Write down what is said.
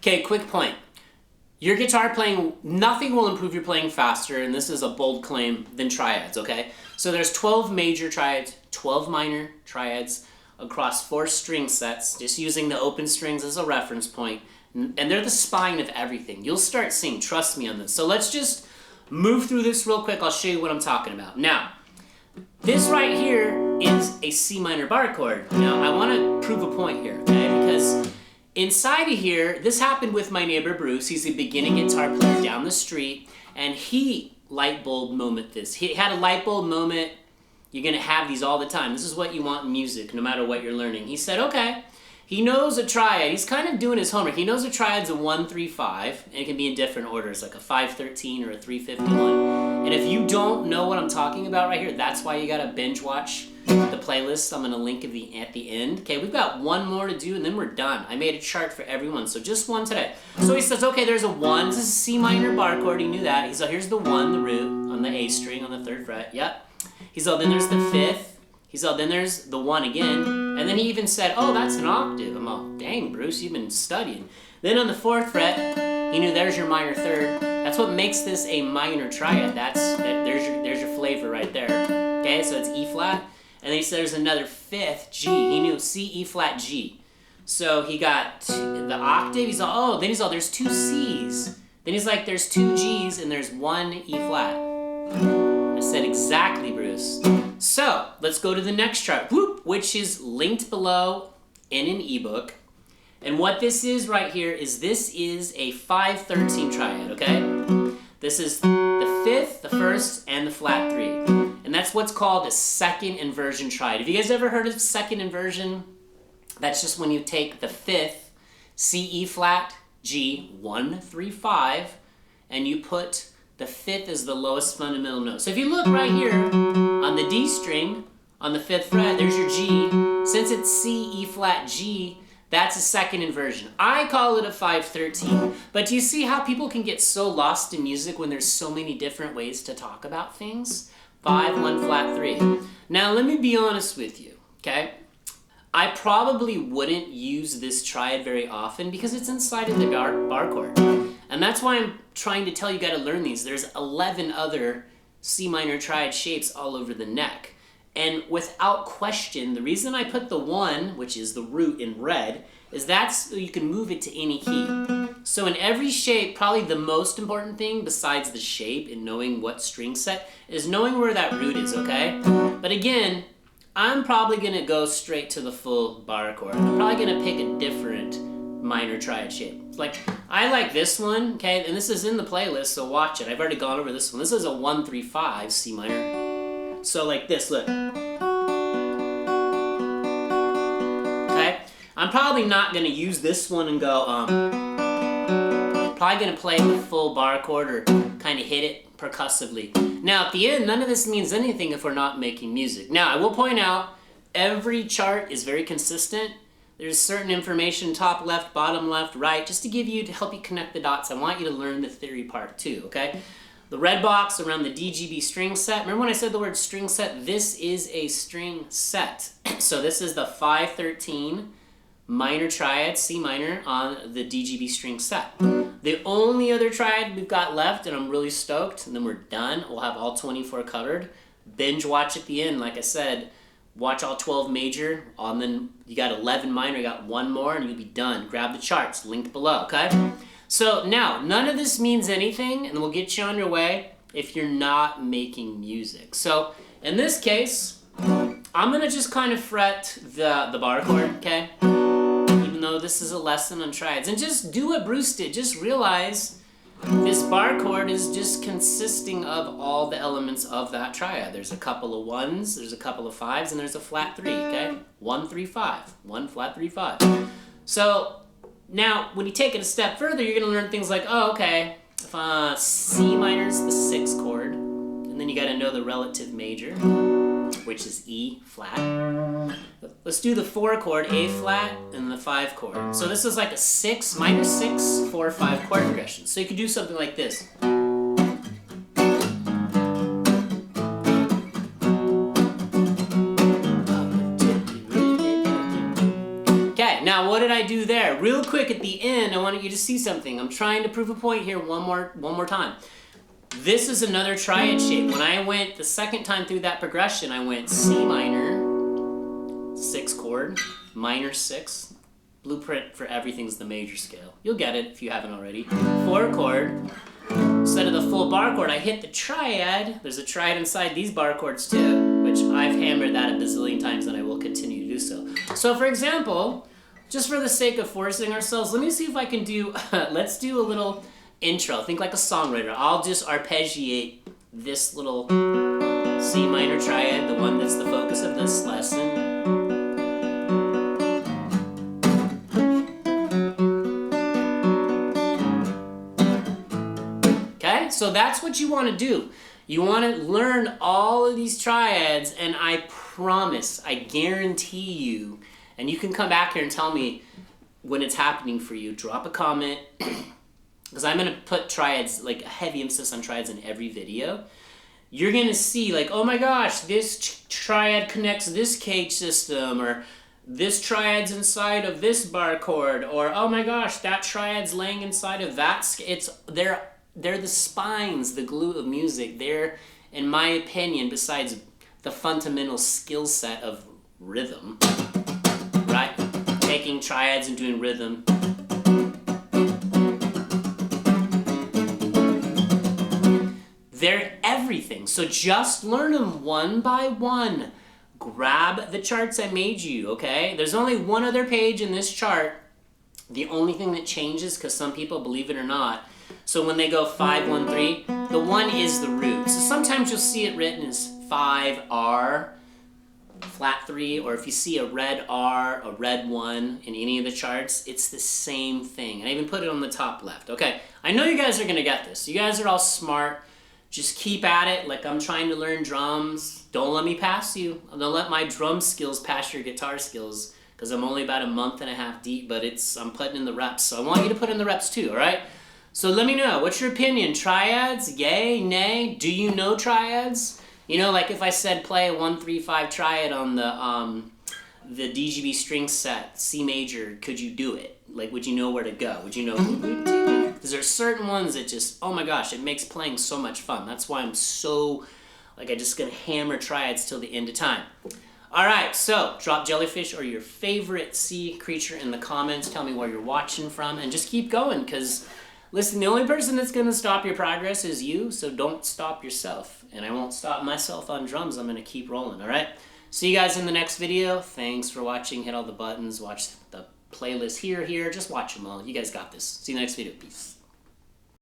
Okay, quick point. Your guitar playing, nothing will improve your playing faster, and this is a bold claim, than triads, okay? So there's 12 major triads, 12 minor triads across 4 string sets, just using the open strings as a reference point, and they're the spine of everything. You'll start seeing, trust me on this. So let's just move through this real quick. I'll show you what I'm talking about. Now, this right here is a C minor bar chord. Now, I want to prove a point here, okay? Because inside of here, this happened with my neighbor Bruce. He's a beginning guitar player down the street, and he light bulb moment this. He had a light bulb moment. You're going to have these all the time. This is what you want in music, no matter what you're learning. He said, okay, he knows a triad. He's kind of doing his homework. He knows a triad's a 1-3-5, and it can be in different orders, like a 5-13 or a 3-51. And if you don't know what I'm talking about right here, that's why you got to binge watch the playlist. I'm going to link at the end. Okay, we've got one more to do, and then we're done. I made a chart for everyone, so just one today. So he says, okay, there's a 1. This is a C minor bar chord. He knew that. He's like, here's the 1, the root, on the A string on the 3rd fret. Yep. He's all, then there's the 5th. He's all, then there's the 1 again. And then he even said, oh, that's an octave. I'm all, dang, Bruce, you've been studying. Then on the 4th fret, he knew there's your minor 3rd. That's what makes this a minor triad. There's your flavor right there. Okay, so it's E flat. And then he said there's another 5th, G. He knew C, E flat, G. So he got the octave. He's all, oh, then he's all, there's 2 C's. Then he's like, there's 2 G's and there's 1 E flat. I said exactly, Bruce. So let's go to the next chart, which is linked below in an ebook. And what this is right here is this is a 5-13 triad, okay? This is the 5th, the 1st, and the flat 3. And that's what's called a second inversion triad. Have you guys ever heard of second inversion? That's just when you take the 5th, C, E flat, G, 1, 3, 5, and you put the 5th as the lowest fundamental note. So if you look right here on the D string, on the 5th fret, there's your G. Since it's C, E flat, G, that's a second inversion. I call it a 5-13. But do you see how people can get so lost in music when there's so many different ways to talk about things? 5, 1, flat 3. Now let me be honest with you, okay? I probably wouldn't use this triad very often because it's inside of the bar chord. And that's why I'm trying to tell you got to learn these. There's 11 other C minor triad shapes all over the neck. And without question, the reason I put the 1, which is the root in red, is that's so you can move it to any key. So in every shape, probably the most important thing besides the shape and knowing what string set is knowing where that root is, okay? But again, I'm probably going to go straight to the full bar chord. I'm probably going to pick a different minor triad shape. Like, I like this one, okay? And this is in the playlist, so watch it. I've already gone over this one. This is a 1-3-5 C minor. So like this, look. Okay? I'm probably not going to use this one and go, probably going to play the full bar chord or kind of hit it percussively. Now, at the end, none of this means anything if we're not making music. Now, I will point out, every chart is very consistent. There's certain information, top left, bottom left, right, just to help you connect the dots. I want you to learn the theory part too, okay? The red box around the DGB string set. Remember when I said the word string set? This is a string set. So this is the 5-13 minor triad, C minor, on the DGB string set. The only other triad we've got left, and I'm really stoked, and then we're done. We'll have all 24 covered. Binge watch at the end, like I said. Watch all 12 major, and then you got 11 minor, you got 1 more, and you'll be done. Grab the charts, linked below, okay? So now, none of this means anything, and we'll get you on your way if you're not making music. So in this case, I'm going to just kind of fret the bar chord, okay? Even though this is a lesson on triads. And just do what Bruce did. Just realize this bar chord is just consisting of all the elements of that triad. There's a couple of 1s, there's a couple of 5s, and there's a flat 3, okay? 1, 3, 5. 1, flat 3, 5. So now, when you take it a step further, you're going to learn things like, oh, okay, if C minor is the 6th chord, and then you got to know the relative major, which is E flat. Let's do the 4 chord, A flat, and the 5 chord. So this is like a 6, minor 6, 4, 5 chord progression. So you could do something like this. Now, what did I do there? Real quick at the end, I want you you to see something. I'm trying to prove a point here one more time. This is another triad shape. When I went the second time through that progression, I went C minor, 6 chord, minor 6. Blueprint for everything's the major scale. You'll get it if you haven't already. 4 chord. Instead of the full bar chord, I hit the triad. There's a triad inside these bar chords too, which I've hammered that a bazillion times and I will continue to do so. So for example, just for the sake of forcing ourselves, let me see if I can do, let's do a little intro. Think like a songwriter. I'll just arpeggiate this little C minor triad, the one that's the focus of this lesson. So that's what you want to do. You want to learn all of these triads, and I promise, I guarantee you, and you can come back here and tell me when it's happening for you. Drop a comment, because I'm going to put triads, like a heavy emphasis on triads in every video. You're going to see, like, oh my gosh, this triad connects this cage system, or this triad's inside of this bar chord, or oh my gosh, that triad's laying inside of that. They're the spines, the glue of music. They're, in my opinion, besides the fundamental skill set of rhythm, right? Taking triads and doing rhythm. They're everything. So just learn them one by one. Grab the charts I made you, okay? There's only one other page in this chart. The only thing that changes, because some people, believe it or not, so when they go 5, 1, 3, the 1 is the root. So sometimes you'll see it written as 5, R, flat 3, or if you see a red R, a red 1 in any of the charts, it's the same thing. And I even put it on the top left. Okay, I know you guys are going to get this. You guys are all smart. Just keep at it like I'm trying to learn drums. Don't let me pass you. Don't let my drum skills pass your guitar skills, because I'm only about a month and a half deep, but I'm putting in the reps. So I want you to put in the reps too, all right? So let me know, what's your opinion? Triads, yay, nay? Do you know triads? You know, like if I said play a 1-3-5 triad on the DGB string set, C major, could you do it? Like, would you know where to go? Would you know? Because there are certain ones that just, oh my gosh, it makes playing so much fun. That's why I'm so, like, I just gonna hammer triads till the end of time. All right, so drop Jellyfish or your favorite sea creature in the comments. Tell me where you're watching from, and just keep going, because listen, the only person that's going to stop your progress is you, so don't stop yourself. And I won't stop myself on drums. I'm going to keep rolling, all right? See you guys in the next video. Thanks for watching. Hit all the buttons. Watch the playlist here. Just watch them all. You guys got this. See you in the next video. Peace.